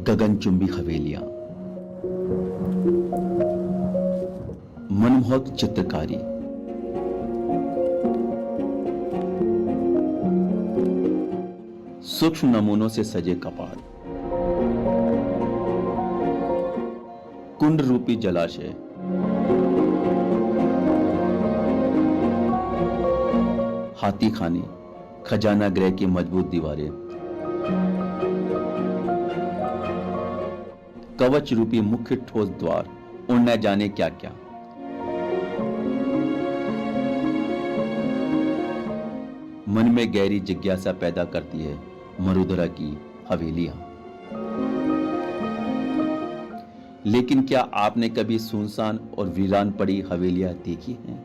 गगनचुंबी हवेलियां, मनमोहक चित्रकारी, सूक्ष्म नमूनों से सजे कपाट, कुंड रूपी जलाशय, हाथी खाने, खजाना गृह की मजबूत दीवारें, कवच रूपी मुख्य ठोस द्वार और न जाने क्या क्या। मन में गहरी जिज्ञासा पैदा करती है मरुधरा की हवेलियां। लेकिन क्या आपने कभी सुनसान और वीरान पड़ी हवेलियां देखी हैं?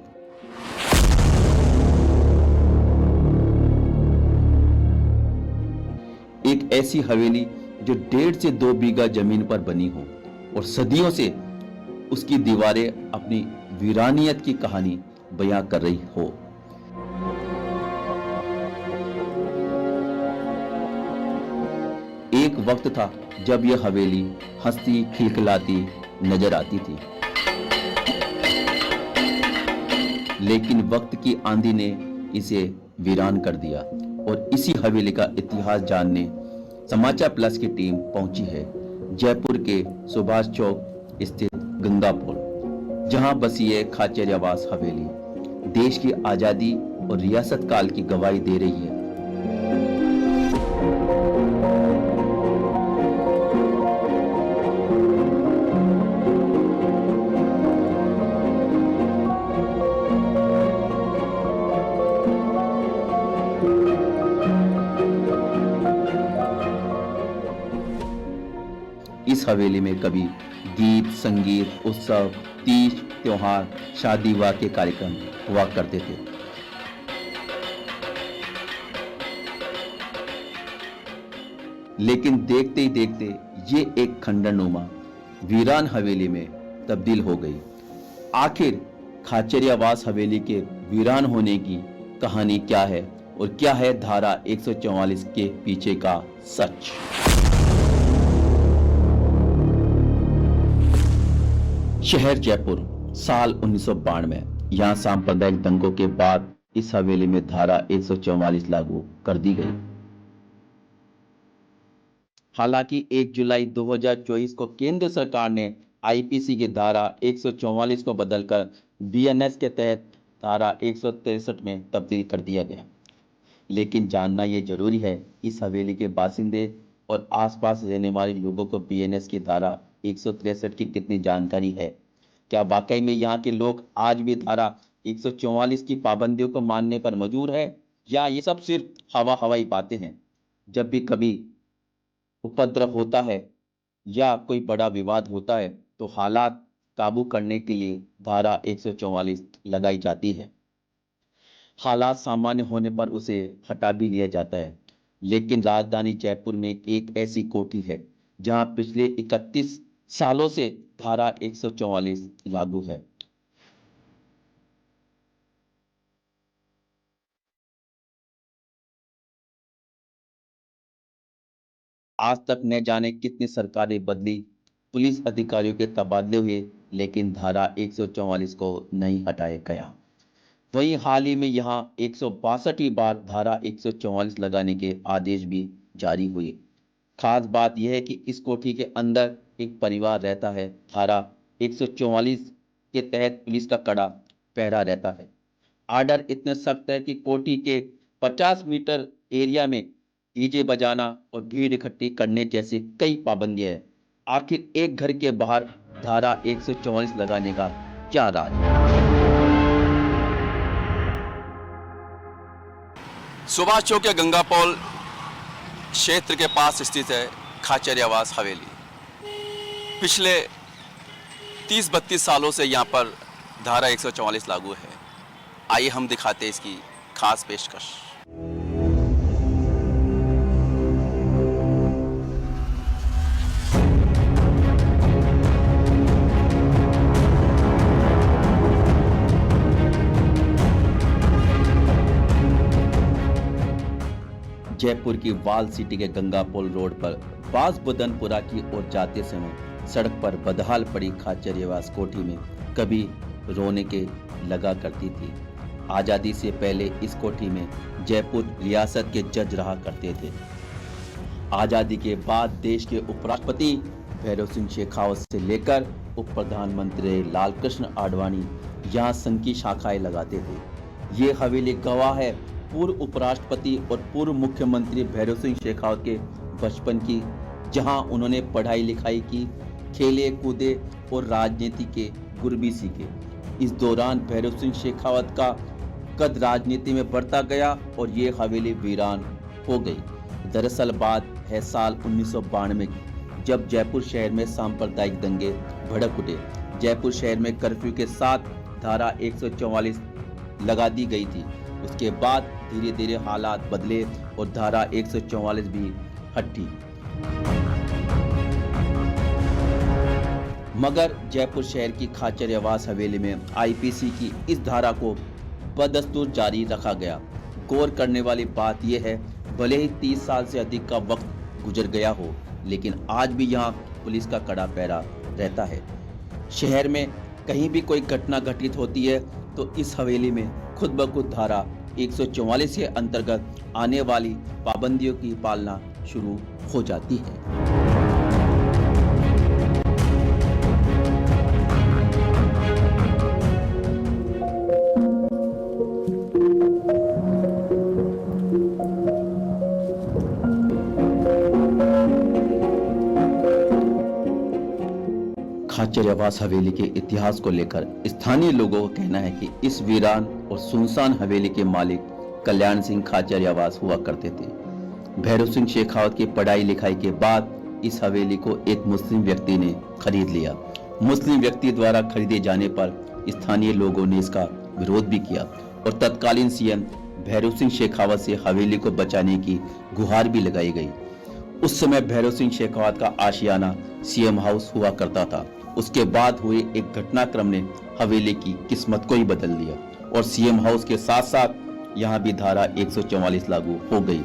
एक ऐसी हवेली जो 1.5 से 2 बीघा जमीन पर बनी हो और सदियों से उसकी दीवारें अपनी वीरानियत की कहानी बयां कर रही हो। एक वक्त था जब यह हवेली हंसती खिलखिलाती नजर आती थी, लेकिन वक्त की आंधी ने इसे वीरान कर दिया और इसी हवेली का इतिहास जानने समाचार प्लस की टीम पहुंची है जयपुर के सुभाष चौक स्थित गंगा पुल, जहां बसी है खाचरियावास हवेली देश की आजादी और रियासत काल की गवाही दे रही है। इस हवेली में कभी गीत, संगीत, उत्सव, तीज, त्योहार, शादी विवाह के कार्यक्रम हुआ करते थे। लेकिन देखते ही देखते ये एक खंडरनुमा वीरान हवेली में तब्दील हो गई। आखिर खाचरियावास हवेली के वीरान होने की कहानी क्या है और क्या है धारा 144 के पीछे का सच? शहर जयपुर, साल 1992। यहां सांप्रदायिक दंगों के बाद इस हवेली में धारा 144 लागू कर दी गई। हालांकि 1 जुलाई 2024 को केंद्र सरकार ने आईपीसी की धारा 144 को बदलकर बीएनएस के तहत धारा 163 में तब्दील कर दिया गया। लेकिन जानना यह जरूरी है, इस हवेली के बासिंदे और आसपास रहने वाले लोगों को बीएनएस की धारा 163 की कितनी जानकारी है? क्या वाकई में यहाँ के लोग आज भी धारा 144 की पाबंदियों को मानने पर मजबूर है, या ये सब सिर्फ हवाई बातें हैं? जब भी कभी उपद्रव होता है या कोई बड़ा विवाद होता है तो हालात काबू करने के लिए धारा 144 लगाई जाती है। हालात सामान्य होने पर उसे हटा भी लिया जाता है। लेकिन राजधानी जयपुर में एक ऐसी कोठी है जहां पिछले 31 सालों से धारा 144 लागू है। आज तक न जाने कितनी सरकारें बदली, पुलिस अधिकारियों के तबादले हुए, लेकिन धारा 144 को नहीं हटाया गया। वहीं हाल ही में यहां 162वीं बार धारा 144 लगाने के आदेश भी जारी हुए। खास बात यह है कि इस कोठी के अंदर एक परिवार रहता है। धारा 144 के तहत पुलिस का कड़ा पहरा रहता है। आर्डर इतने सख्त है कि कोठी के 50 मीटर एरिया में डीजे बजाना और भीड़ इकट्ठी करने जैसी कई पाबंदियां हैं। आखिर एक घर के बाहर धारा 144 लगाने का क्या राज है? सुभाष चौक के गंगा पुल क्षेत्र के पास स्थित है खाचरियावास हवेली। पिछले 30-32 सालों से यहाँ पर धारा 144 लागू है। आइए हम दिखाते हैं इसकी खास पेशकश। जयपुर की वाल सिटी के गंगा पुल रोड पर बासबुदनपुरा की ओर जाते समय सड़क पर बदहाल पड़ी खाचरियावास कोठी में कभी रोने के लगा करती थी। आजादी से पहले इस कोठी में जयपुर रियासत के जज रहा करते थे। आजादी के बाद देश के उपराष्ट्रपति भैरव सिंह शेखावत से लेकर उप प्रधानमंत्री लालकृष्ण आडवाणी यहाँ संघ की शाखाएं लगाते थे। ये हवेली गवाह है पूर्व उपराष्ट्रपति और पूर्व मुख्यमंत्री भैरव सिंह शेखावत के बचपन की, जहां उन्होंने पढ़ाई लिखाई की, खेले कूदे और राजनीति के गुर भी सीखे। इस दौरान भैरव सिंह शेखावत का कद राजनीति में बढ़ता गया और ये हवेली वीरान हो गई। दरअसल बात है साल 1992 की, जब जयपुर शहर में सांप्रदायिक दंगे भड़क उठे। जयपुर शहर में कर्फ्यू के साथ धारा 144 लगा दी गई थी। उसके बाद धीरे धीरे हालात बदले और धारा 144 भी हटी। मगर जयपुर शहर की खाचरियावास हवेली में आईपीसी की इस धारा को बदस्तूर जारी रखा गया। गौर करने वाली बात यह है, भले ही 30 साल से अधिक का वक्त गुजर गया हो, लेकिन आज भी यहाँ पुलिस का कड़ा पहरा रहता है। शहर में कहीं भी कोई घटना घटित होती है तो इस हवेली में खुद ब खुद धारा 144 के अंतर्गत आने वाली पाबंदियों की पालना शुरू हो जाती है। खाचरियावास हवेली के इतिहास को लेकर स्थानीय लोगों का कहना है कि इस वीरान और सुनसान हवेली के मालिक कल्याण सिंह खाचरियावास हुआ करते थे। भैरव सिंह शेखावत की पढ़ाई लिखाई के बाद इस हवेली को एक मुस्लिम व्यक्ति ने खरीद लिया। मुस्लिम व्यक्ति द्वारा खरीदे जाने पर स्थानीय लोगों ने इसका विरोध भी किया और तत्कालीन सीएम भैरव सिंह शेखावत से हवेली को बचाने की गुहार भी लगाई गई। उस समय भैरव सिंह शेखावत का आशियाना सीएम हाउस हुआ करता था। उसके बाद हुए एक घटनाक्रम ने हवेली की किस्मत को ही बदल दिया और सीएम हाउस के साथ साथ यहाँ भी धारा 144 लागू हो गई।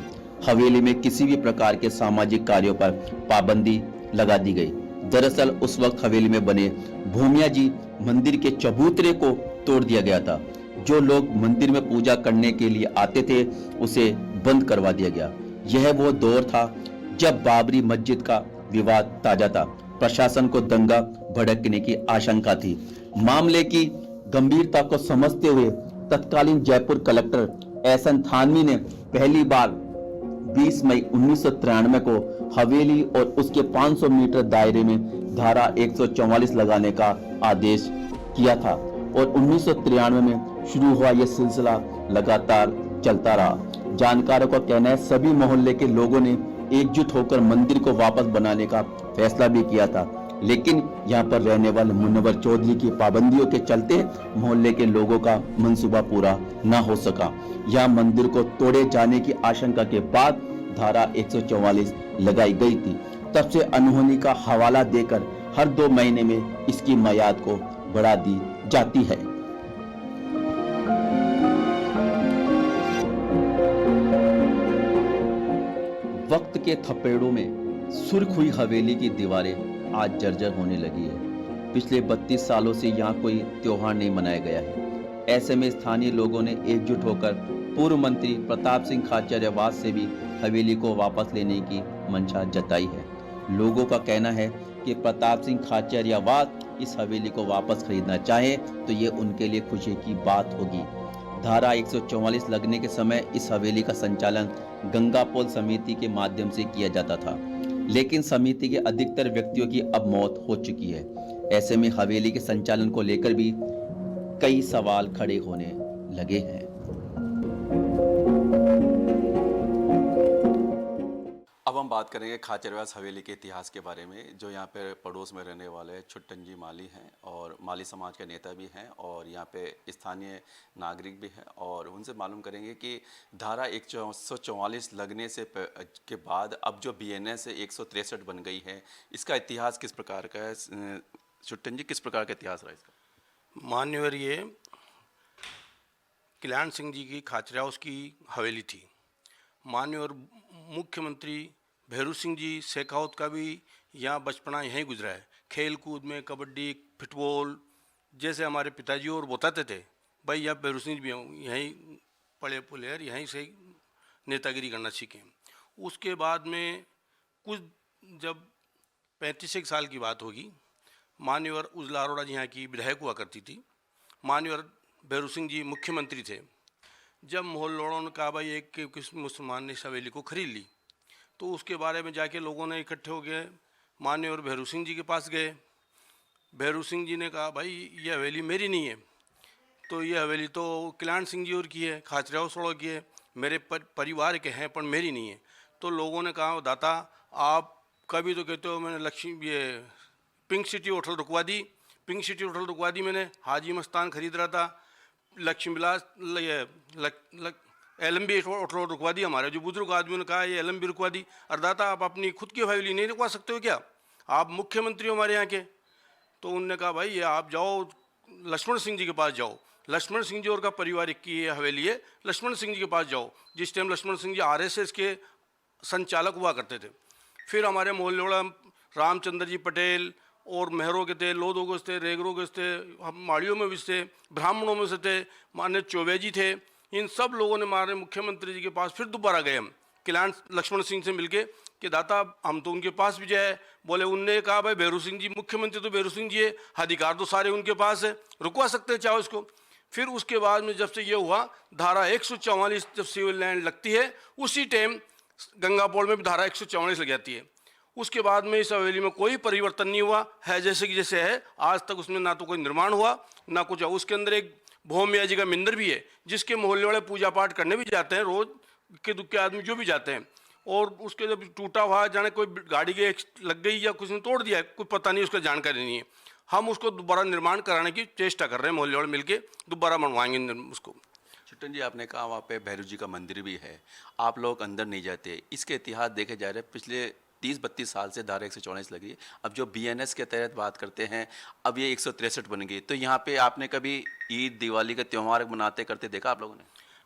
हवेली में किसी भी प्रकार के सामाजिक कार्यों पर पाबंदी लगा दी गई। दरअसल उस वक्त हवेली में बने भूमिया जी मंदिर के चबूतरे को तोड़ दिया गया था। जो लोग मंदिर में पूजा करने के लिए आते थे उसे बंद करवा दिया गया। यह वो दौर था जब बाबरी मस्जिद का विवाद ताजा था। प्रशासन को दंगा भड़कने की आशंका थी। मामले की गंभीरता को समझते हुए तत्कालीन जयपुर कलेक्टर एहसन थानवी ने पहली बार 20 मई 1993 को हवेली और उसके 500 मीटर दायरे में धारा 144 लगाने का आदेश किया था और 1993 में शुरू हुआ यह सिलसिला लगातार चलता रहा। जानकारों का कहना है सभी मोहल्ले के लोगों ने एकजुट होकर मंदिर को वापस बनाने का फैसला भी किया था, लेकिन यहाँ पर रहने वाले मुनव्वर चौधरी की पाबंदियों के चलते मोहल्ले के लोगों का मंसूबा पूरा न हो सका। यहाँ मंदिर को तोड़े जाने की आशंका के बाद धारा 144 लगाई गई थी। तब से अनहोनी का हवाला देकर हर 2 महीने में इसकी मियाद को बढ़ा दी जाती है। वक्त के थपेड़ों में सुर्ख हुई हवेली की दीवारें आज जर्जर होने लगी है। पिछले 32 सालों से यहाँ कोई त्योहार नहीं मनाया गया है। ऐसे में स्थानीय लोगों ने एकजुट होकर पूर्व मंत्री प्रताप सिंह खाचरियावास से भी हवेली को वापस लेने की मंशा जताई है। लोगों का कहना है कि प्रताप सिंह खाचरियावास इस हवेली को वापस खरीदना चाहे तो ये उनके लिए खुशी की बात होगी। धारा 144 लगने के समय इस हवेली का संचालन गंगापोल समिति के माध्यम से किया जाता था, लेकिन समिति के अधिकतर व्यक्तियों की अब मौत हो चुकी है। ऐसे में हवेली के संचालन को लेकर भी कई सवाल खड़े होने लगे हैं। अब हम बात करेंगे खाचरियावास हवेली के इतिहास के बारे में। जो यहाँ पे पड़ोस में रहने वाले छुट्टन जी माली हैं और माली समाज के नेता भी हैं और यहाँ पे स्थानीय नागरिक भी हैं और उनसे मालूम करेंगे कि धारा 144 लगने से के बाद अब जो बीएनएस 163 बन गई है, इसका इतिहास किस प्रकार का है? छुट्टन जी, किस प्रकार का इतिहास रहा इसका? मान्यवर ये कल्याण सिंह जी की खाचरियावास की हवेली थी। माननीय मुख्यमंत्री भैरू सिंह जी शेखावत का भी यहाँ बचपना यहीं गुजरा है। खेल कूद में कबड्डी, फुटबॉल, जैसे हमारे पिताजी और बताते थे भाई यहाँ भैरू सिंह भी यहीं पढ़े पुले, यहीं से नेतागिरी करना सीखे। उसके बाद में कुछ जब 35 साल की बात होगी, मान्यवर उजला अरोड़ा जी यहाँ की विधायक हुआ करती थी, मान्यवर भैरू सिंह जी मुख्यमंत्री थे। जब मोहल्लोड़ों ने कहा भाई एक किस मुसलमान ने इस हवेली को खरीद ली, तो उसके बारे में जाके लोगों ने इकट्ठे हो गए, मान्यवर भैरू सिंह जी के पास गए। भैरू सिंह जी ने कहा भाई ये हवेली मेरी नहीं है, तो ये हवेली तो कल्याण सिंह जी और की है, खाचरियाव सोड़ो की है, मेरे परिवार के हैं पर मेरी नहीं है। तो लोगों ने कहा दाता आप कभी तो कहते हो मैंने ये पिंक सिटी होटल रुकवा दी, पिंक सिटी होटल रुकवा दी मैंने, हाजी मस्तान खरीद रहा था, लक्ष्मी विलास LMB होटल रुकवा दी, हमारे जो बुजुर्ग आदमियों ने कहा ये LMB रुकवा दी। और दाता आप अपनी खुद की हवेली नहीं रुकवा सकते हो क्या, आप मुख्यमंत्री हो हमारे यहाँ के। तो उनने कहा भाई ये आप जाओ लक्ष्मण सिंह जी के पास जाओ, लक्ष्मण सिंह जी और का पारिवारिक की ये हवेली है, लक्ष्मण सिंह जी के पास जाओ। जिस टाइम लक्ष्मण सिंह जी RSS के संचालक हुआ करते थे। फिर हमारे मोहल्लोड़ा रामचंद्र जी पटेल और मेहरों के थे, लोधों के थे, रेगरों के थे, हम माड़ियों में भी थे, ब्राह्मणों में से थे, मान्य चौबे जी थे। इन सब लोगों ने हमारे मुख्यमंत्री जी के पास फिर दोबारा गए हम कल्याण लक्ष्मण सिंह से मिलके कि दाता हम तो उनके पास भी जाए। बोले उनने कहा भाई भैरू सिंह जी मुख्यमंत्री तो भैरू सिंह जी है, अधिकार तो सारे उनके पास है, रुकवा सकते हैं चाहो इसको। फिर उसके बाद में जब से ये हुआ धारा 144 जब सिविल लैंड लगती है उसी टाइम गंगापोल में भी धारा 144 लग जाती है। उसके बाद में इस हवेली में कोई परिवर्तन नहीं हुआ है, जैसे कि जैसे है आज तक। उसमें ना तो कोई निर्माण हुआ ना कुछ। उसके अंदर एक भोमिया जी का मंदिर भी है जिसके मोहल्ले वाले पूजा पाठ करने भी जाते हैं, रोज के दुख के आदमी जो भी जाते हैं। और उसके जब टूटा हुआ जाने कोई गाड़ी के लग गई या कुछ ने तोड़ दिया, कुछ पता नहीं, उसका जानकारी नहीं है। हम उसको दोबारा निर्माण कराने की चेष्टा कर रहे हैं, मोहल्ले वाले मिलकर दोबारा बनवाएंगे उसको। छुट्टन जी आपने कहा वहाँ पे भैरू जी का मंदिर भी है, आप लोग अंदर नहीं जाते, इसके इतिहास देखे जा रहे हैं पिछले 30-32 साल से धारा 144 लगी। अब जो BNS के तहत बात करते हैं अब ये 163 बन गई, तो यहाँ पे आपने कभी ईद दिवाली का त्यौहार मनाते करते देखा आप लोगों ने?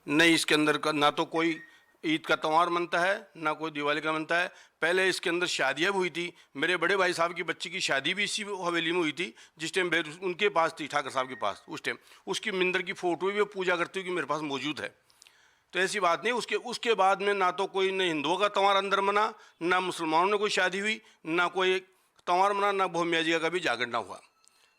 नहीं, इसके अंदर का ना तो कोई ईद का त्यौहार मनता है ना कोई दिवाली का मनता है। पहले इसके अंदर शादियाँ भी हुई थी, मेरे बड़े भाई साहब की बच्ची की शादी भी इसी हवेली में हुई थी जिस टाइम उनके पास थी, ठाकर साहब के पास। उस टाइम उसकी मिंदर की फ़ोटो भी पूजा करती हुई मेरे पास मौजूद है। तो ऐसी बात नहीं। उसके बाद में ना तो कोई न हिंदुओं का त्यौहार अंदर मना, ना मुसलमानों ने कोई शादी हुई, ना कोई त्यौहार मना, ना भोमिया जी का भी जागरण ना हुआ,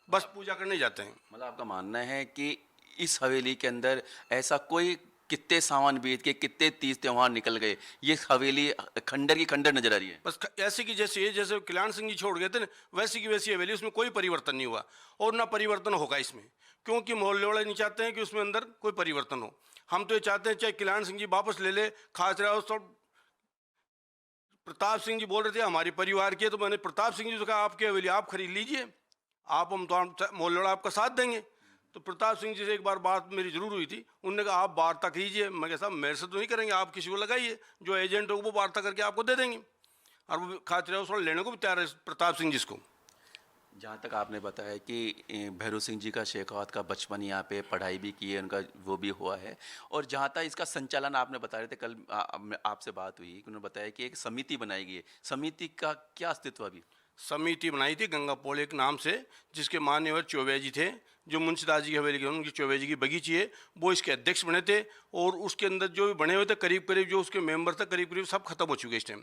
बस पूजा करने जाते हैं। मतलब आपका मानना है कि इस हवेली के अंदर ऐसा कोई कितने सावन बीत के कितने 30 त्यौहार निकल गए, ये हवेली खंडर की खंडर नजर आ रही है। बस ऐसे की जैसे कल्याण सिंह जी छोड़ गए थे ना, वैसी की वैसी हवेली, उसमें कोई परिवर्तन नहीं हुआ और ना परिवर्तन होगा इसमें, क्योंकि मोहल्ले वाले नहीं चाहते हैं कि उसमें अंदर कोई परिवर्तन हो। हम तो ये चाहते हैं चाहे कल्याण सिंह जी वापस ले ले, खाचरा सब। प्रताप सिंह जी बोल रहे थे हमारे परिवार के, तो मैंने प्रताप सिंह जी से कहा आपकी हवेली आप खरीद लीजिए, आप हम तो मोहल्ले वाला आपका साथ देंगे। तो प्रताप सिंह जी से एक बार बात मेरी जरूर हुई थी, उन्होंने कहा आप वार्ता कीजिए। मैं कहा साहब मेरे से तो नहीं करेंगे, आप किसी को लगाइए, जो एजेंट हो वो वार्ता करके आपको दे देंगे। और वो खाचरा उस लेने को भी तैयार है प्रताप सिंह जिसको। जहाँ तक आपने बताया कि भैरू सिंह जी का शेखावत का बचपन यहाँ पे पढ़ाई भी की है, उनका वो भी हुआ है, और जहाँ तक इसका संचालन आपने बता रहे थे कल आपसे बात हुई, उन्होंने बताया कि एक समिति बनाई गई है, समिति का क्या अस्तित्व अभी? समिति बनाई थी गंगापोल एक नाम से, जिसके मान्यवर चौबे जी थे, जो मुंशीदास जी की हवेली के उनकी चौबे जी की बगीची है, वो इसके अध्यक्ष बने थे। और उसके अंदर जो भी बने हुए थे करीब करीब जो उसके मेंबर थे करीब करीब सब खत्म हो चुके इस टाइम,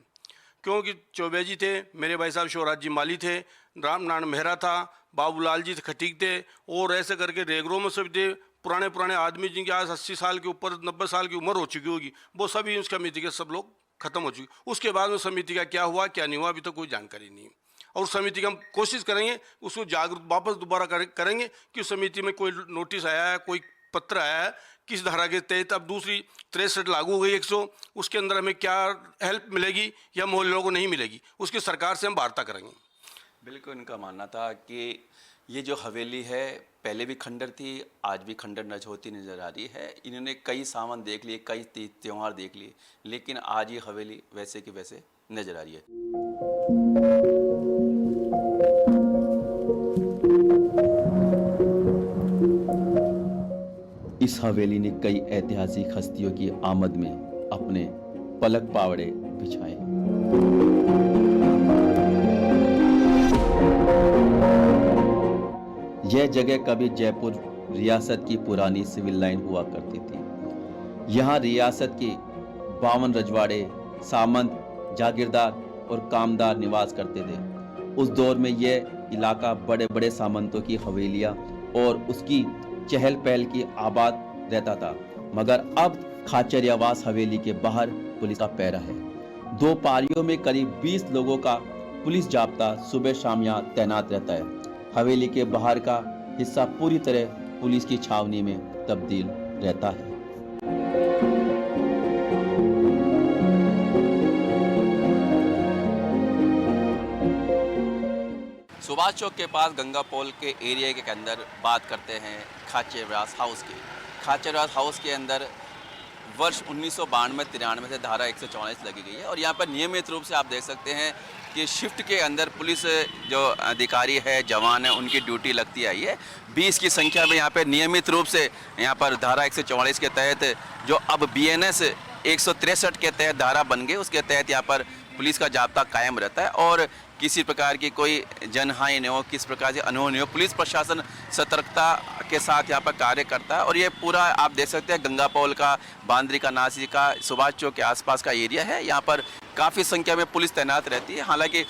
क्योंकि चौबे जी थे, मेरे भाई साहब शिवराज जी माली थे, राम नारायण मेहरा था, बाबूलाल जी खटीक थे, और ऐसे करके रेगरों में सब थे पुराने आदमी जिनके आज 80 साल के ऊपर 90 साल की उम्र हो चुकी होगी, वो सभी उस कमेटी के सब लोग खत्म हो चुके। उसके बाद में समिति का क्या हुआ क्या नहीं हुआ अभी तो कोई जानकारी नहीं है। और उस समिति का हम कोशिश करेंगे उसको जागरूक वापस दोबारा करेंगे कि उस समिति में कोई नोटिस आया है, कोई पत्र आया है, किस धारा के तहत अब दूसरी 63 लागू हो गई 100, उसके अंदर हमें क्या हेल्प मिलेगी या मोहल्लों को नहीं मिलेगी, उसकी सरकार से हम वार्ता करेंगे। बिल्कुल इनका मानना था कि ये जो हवेली है पहले भी खंडर थी, आज भी खंडर होती नज़र आ रही है। इन्होंने कई सावन देख लिए, कई त्यौहार देख लिए, लेकिन आज ये हवेली वैसे की वैसे नज़र आ रही है। इस हवेली ने कई ऐतिहासिक हस्तियों की आमद में अपने पलक पावड़े बिछाए। यह जगह कभी जयपुर रियासत की पुरानी सिविल लाइन हुआ करती थी। यहाँ रियासत के 52 रजवाड़े, सामंत, जागीरदार और कामदार निवास करते थे। उस दौर में यह इलाका बड़े बड़े सामंतों की हवेलियां और उसकी चहल पहल की आबाद रहता था, मगर अब खाचरियावास हवेली के बाहर पुलिस का पहरा है। 2 पारियों में करीब 20 लोगों का पुलिस जाब्ता सुबह शाम यहाँ तैनात रहता है। हवेली के बाहर का हिस्सा पूरी तरह पुलिस की छावनी में तब्दील रहता है। सुभाष चौक के पास गंगा पोल के एरिया के अंदर बात करते हैं खाचरियावास हाउस की। खाचरियावास हाउस के अंदर वर्ष 1992-93 से धारा 144 लगी गई है और यहाँ पर नियमित रूप से आप देख सकते हैं कि शिफ्ट के अंदर पुलिस जो अधिकारी है, जवान है, उनकी ड्यूटी लगती आई है। 20 की संख्या में यहाँ पर नियमित रूप से यहाँ पर धारा 144 के तहत जो अब BNS 163 के तहत धारा बन गई, उसके तहत यहाँ पर पुलिस का जाब्ता कायम रहता है और किसी प्रकार की कोई जनहानि न हो, किस प्रकार से अनहोनी हो, पुलिस प्रशासन सतर्कता के साथ यहाँ पर कार्य करता है। और ये पूरा आप देख सकते हैं गंगा पोल का, बांद्री का, नासी का, सुभाष चौक के आसपास का एरिया है। यहाँ पर काफ़ी संख्या में पुलिस तैनात रहती है। हालांकि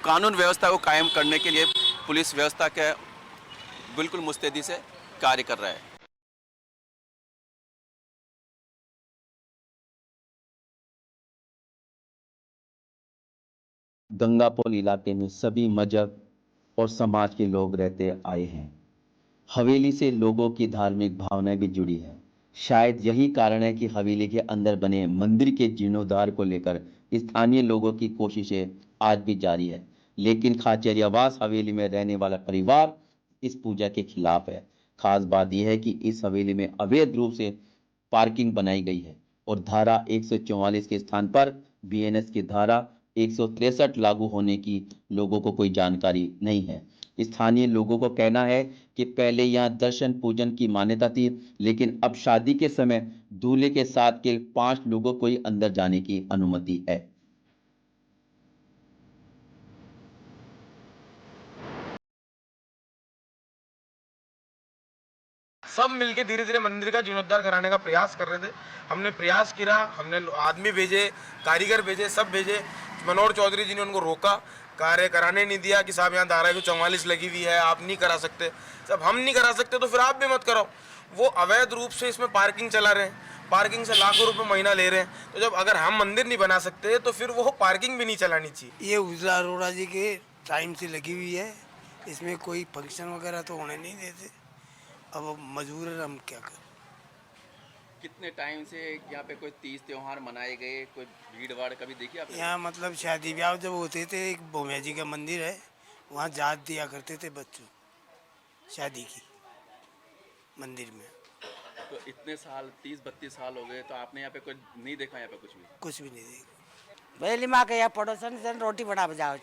कानून व्यवस्था को कायम करने के लिए पुलिस व्यवस्था के बिल्कुल मुस्तैदी से कार्य कर रहा है। गंगापोल इलाके में सभी मजहब और समाज के लोग रहते आए हैं। हवेली से लोगों की धार्मिक भावनाएं भी जुड़ी है। शायद यही कारण है कि हवेली के अंदर बने मंदिर के जीर्णोद्धार को लेकर स्थानीय लोगों की कोशिशें आज भी जारी है, लेकिन खाचरियावास हवेली में रहने वाला परिवार इस पूजा के खिलाफ है। खास बात यह है कि इस हवेली में अवैध रूप से पार्किंग बनाई गई है और धारा 144 के स्थान पर BNS की धारा 163 लागू होने की लोगों को कोई जानकारी नहीं है। स्थानीय लोगों को कहना है कि पहले यहाँ दर्शन पूजन की मान्यता थी, लेकिन अब शादी के समय दूल्हे के साथ के 5 लोगों को ही अंदर जाने की अनुमति है। सब मिलके धीरे धीरे मंदिर का जीर्णोद्धार कराने का प्रयास कर रहे थे। हमने प्रयास किया, हमने आदमी भेजे, कारीगर भेजे, सब भेजे। मनोहर चौधरी जी ने उनको रोका, कार्य कराने नहीं दिया कि साहब यहाँ धारा 144 लगी हुई है, आप नहीं करा सकते। जब हम नहीं करा सकते तो फिर आप भी मत कराओ। वो अवैध रूप से इसमें पार्किंग चला रहे हैं, पार्किंग से लाखों रुपए महीना ले रहे हैं। तो जब अगर हम मंदिर नहीं बना सकते तो फिर वो पार्किंग भी नहीं चलानी चाहिए। ये उजला अरोड़ा जी के टाइम से लगी हुई है, इसमें कोई फंक्शन वगैरह तो होने नहीं देते। अब मजबूर है, हम क्या करें। कितने टाइम से यहाँ पे कोई तीज त्योहार मनाए गए, कोई भीड़ भाड़ कभी देखी आपने? यहाँ मतलब शादी ब्याह जब होते थे, एक भोमिया जी का मंदिर है, वहाँ जात दिया करते थे बच्चों शादी की मंदिर में। तो इतने साल 30-32 साल हो गए, तो आपने यहाँ पे कोई नहीं देखा? यहाँ पे कुछ भी नहीं देखा। पहली माँ के यहाँ पड़ोसन से रोटी बना बजाओ।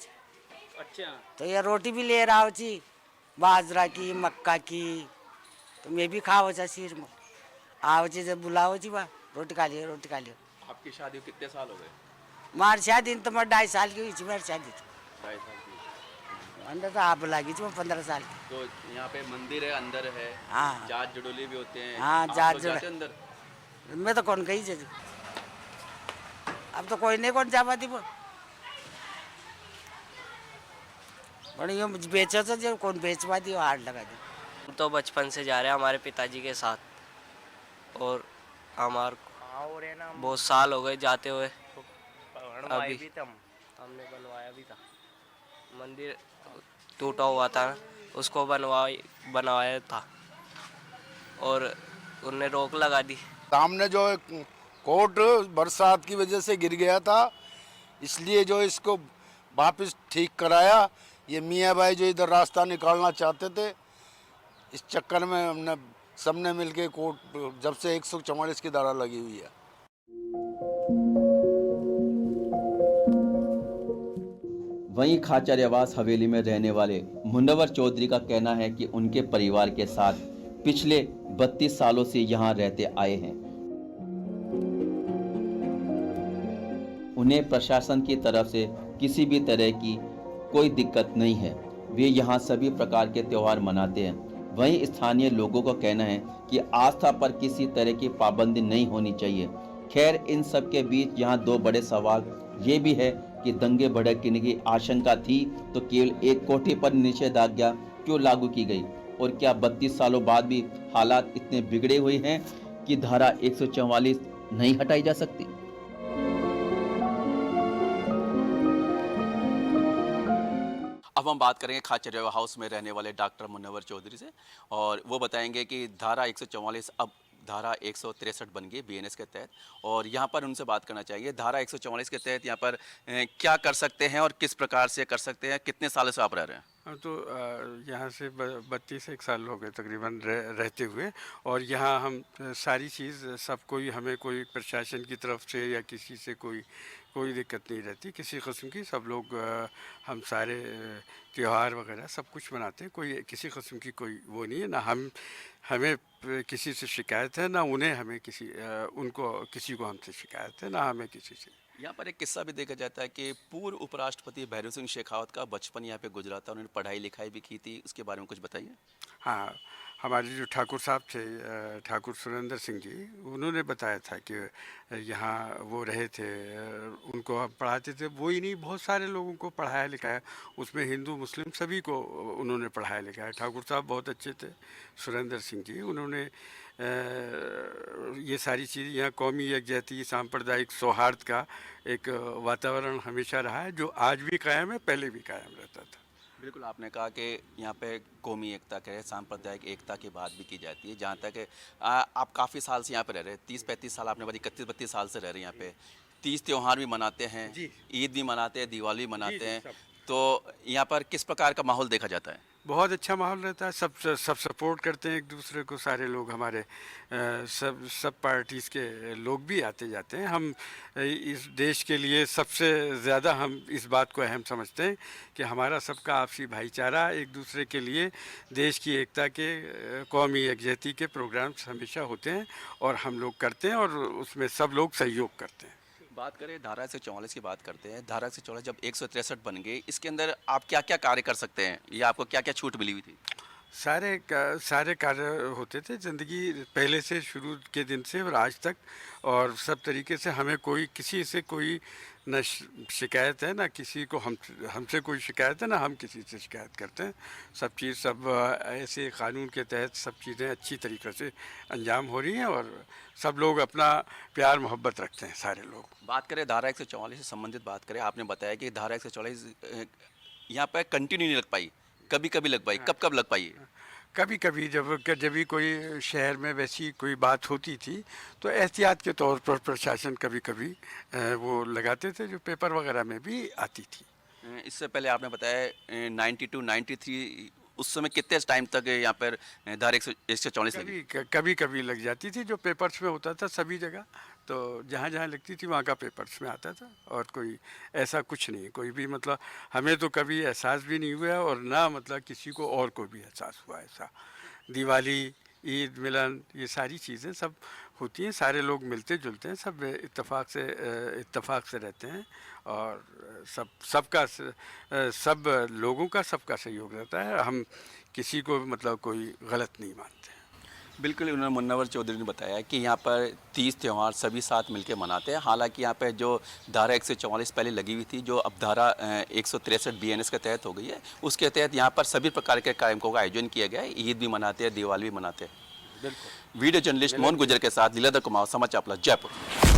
अच्छा, तो ये रोटी भी ले रहा छी, बाजरा की, मक्का की, तो मैं भी खाओ सिर में आओ ची, जब बुलाओ जी वाह रोटी खा लियो, रोटी खा लियो। आपकी शादी कितने साल हो गए? मार शादी तो मैं 2.5 साल की हुई थी। मेरी शादी तो 2.5 साल की। अंदर तो आप लगी थी, मैं 15 साल की। तो यहाँ पे मंदिर है, अंदर है, हाँ, जात जड़ोली भी होते हैं। हाँ, आप जात तो जड़ जाते अंदर? मैं तो कौन कही जी, अब तो कोई नहीं कौन जा पाती वो बढ़िया बेचो तो जो कौन बेच पाती हो, हाथ लगा दी। हम तो बचपन से जा रहे हैं हमारे पिताजी के साथ, और हमारे बहुत साल हो गए जाते हुए। अभी हमने बनवाया भी था, मंदिर टूटा हुआ था ना, उसको बनवाया था और उन्हें रोक लगा दी। सामने जो कोर्ट बरसात की वजह से गिर गया था, इसलिए जो इसको वापस ठीक कराया। ये मियाँ भाई जो इधर रास्ता निकालना चाहते थे, इस चक्कर में हमने सबने मिलके कोर्ट, जब से 144 की धारा लगी हुई है। वहीं खाचरियावास हवेली में रहने वाले मुनव्वर चौधरी का कहना है कि उनके परिवार के साथ पिछले 32 सालों से यहाँ रहते आए हैं। उन्हें प्रशासन की तरफ से किसी भी तरह की कोई दिक्कत नहीं है। वे यहाँ सभी प्रकार के त्यौहार मनाते हैं। वहीं स्थानीय लोगों का कहना है कि आस्था पर किसी तरह की पाबंदी नहीं होनी चाहिए। खैर, इन सब के बीच यहाँ दो बड़े सवाल ये भी है कि दंगे भड़कने की आशंका थी तो केवल एक कोठी पर निषेधाज्ञा क्यों लागू की गई, और क्या 32 सालों बाद भी हालात इतने बिगड़े हुए हैं कि धारा 144 नहीं हटाई जा सकती। अब हम बात करेंगे खाचरिया हाउस में रहने वाले डॉक्टर मुनव्वर चौधरी से, और वो बताएंगे कि धारा 144 अब धारा 163 बन गई बीएनएस के तहत, और यहाँ पर उनसे बात करना चाहिए धारा 144 के तहत यहाँ पर क्या कर सकते हैं और किस प्रकार से कर सकते हैं। कितने सालों से आप रह रहे हैं? हम तो यहाँ से 32 साल हो गए तकरीबन रहते हुए, और यहाँ हम सारी चीज़ सब कोई, हमें कोई प्रशासन की तरफ से या किसी से कोई दिक्कत नहीं रहती किसी किस्म की। सब लोग हम सारे त्यौहार वगैरह सब कुछ मनाते हैं, कोई किसी किस्म की कोई वो नहीं है। ना हमें किसी से शिकायत है, ना उन्हें हमें किसी को हमसे शिकायत है, ना हमें किसी से। यहाँ पर एक किस्सा भी देखा जाता है कि पूर्व उपराष्ट्रपति भैरव सिंह शेखावत का बचपन यहाँ पे गुजरा था, उन्होंने पढ़ाई लिखाई भी की थी, उसके बारे में कुछ बताइए। हाँ, हमारे जो ठाकुर साहब थे, ठाकुर सुरेंद्र सिंह जी, उन्होंने बताया था कि यहाँ वो रहे थे, उनको हम पढ़ाते थे। वो ही नहीं, बहुत सारे लोगों को पढ़ाया लिखाया, उसमें हिंदू मुस्लिम सभी को उन्होंने पढ़ाया लिखाया। ठाकुर साहब बहुत अच्छे थे, सुरेंद्र सिंह जी, उन्होंने ये सारी चीज़, यहाँ कौमी यकजहती सांप्रदायिक सौहार्द का एक वातावरण हमेशा रहा है, जो आज भी कायम है, पहले भी कायम रहता था। बिल्कुल, आपने कहा कि यहाँ पे कौमी एकता के सांप्रदायिक एकता की बात भी की जाती है। जहाँ तक आप काफ़ी साल से यहाँ पे रह रहे हैं, 30-35 साल, आपने बताया 31-32 साल से रह रहे हैं यहाँ पे। 30 त्यौहार भी मनाते हैं, ईद भी मनाते हैं, दिवाली भी मनाते हैं, तो यहाँ पर किस प्रकार का माहौल देखा जाता है? बहुत अच्छा माहौल रहता है, सब सपोर्ट करते हैं एक दूसरे को, सारे लोग हमारे सब पार्टीज़ के लोग भी आते जाते हैं। हम इस देश के लिए सबसे ज़्यादा हम इस बात को अहम समझते हैं कि हमारा सबका आपसी भाईचारा, एक दूसरे के लिए देश की एकता के, कौमी यकजहती के प्रोग्राम्स हमेशा होते हैं और हम लोग करते हैं, और उसमें सब लोग सहयोग करते हैं। बात करें धारा 144 की बात करते हैं। धारा 144 जब 163 बन गई, इसके अंदर आप क्या क्या कार्य कर सकते हैं, या आपको क्या क्या छूट मिली हुई थी? सारे कार्य होते थे ज़िंदगी पहले से, शुरू के दिन से और आज तक, और सब तरीके से हमें किसी से कोई न शिकायत है, ना किसी को हमसे कोई शिकायत है, ना हम किसी से शिकायत करते हैं। सब ऐसे कानून के तहत सब चीज़ें अच्छी तरीके से अंजाम हो रही हैं, और सब लोग अपना प्यार मोहब्बत रखते हैं सारे लोग। बात करें धारा 144 से संबंधित बात करें, आपने बताया कि धारा 144 यहाँ पर कंटिन्यू नहीं लग पाई, कभी कभी लग पाई। कब लग पाई? कभी कभी जब भी कोई शहर में वैसी कोई बात होती थी तो एहतियात के तौर पर प्रशासन कभी कभी वो लगाते थे, जो पेपर वगैरह में भी आती थी। इससे पहले आपने बताया 92-93 उस समय कितने टाइम तक यहाँ पर धारा 144 लगी? कभी लग जाती थी, जो पेपर्स में होता था सभी जगह, तो जहाँ जहाँ लगती थी वहाँ का पेपर्स में आता था, और कोई ऐसा कुछ नहीं, कोई भी मतलब हमें तो कभी एहसास भी नहीं हुआ, और ना मतलब किसी को और को भी एहसास हुआ ऐसा। दिवाली, ईद, मिलन, ये सारी चीज़ें सब होती हैं, सारे लोग मिलते जुलते हैं, सब इत्तेफाक से रहते हैं, और सब लोगों का सबका सहयोग रहता है। हम किसी को मतलब कोई गलत नहीं मानते हैं। बिल्कुल, उन्होंने मुनव्वर चौधरी ने बताया कि यहाँ पर 30 त्यौहार सभी साथ मिलकर मनाते हैं। हालांकि यहाँ पर जो धारा 144 पहले लगी हुई थी, जो अब धारा 163 बीएनएस के तहत हो गई है, उसके तहत यहाँ पर सभी प्रकार के कार्यक्रमों का आयोजन किया गया है। ईद भी मनाते हैं, दिवाली भी मनाते हैं। बिल्कुल। वीडियो जर्नलिस्ट मोहन गुजर के साथ लीलाधर कुमार, समाचार प्लस, जयपुर।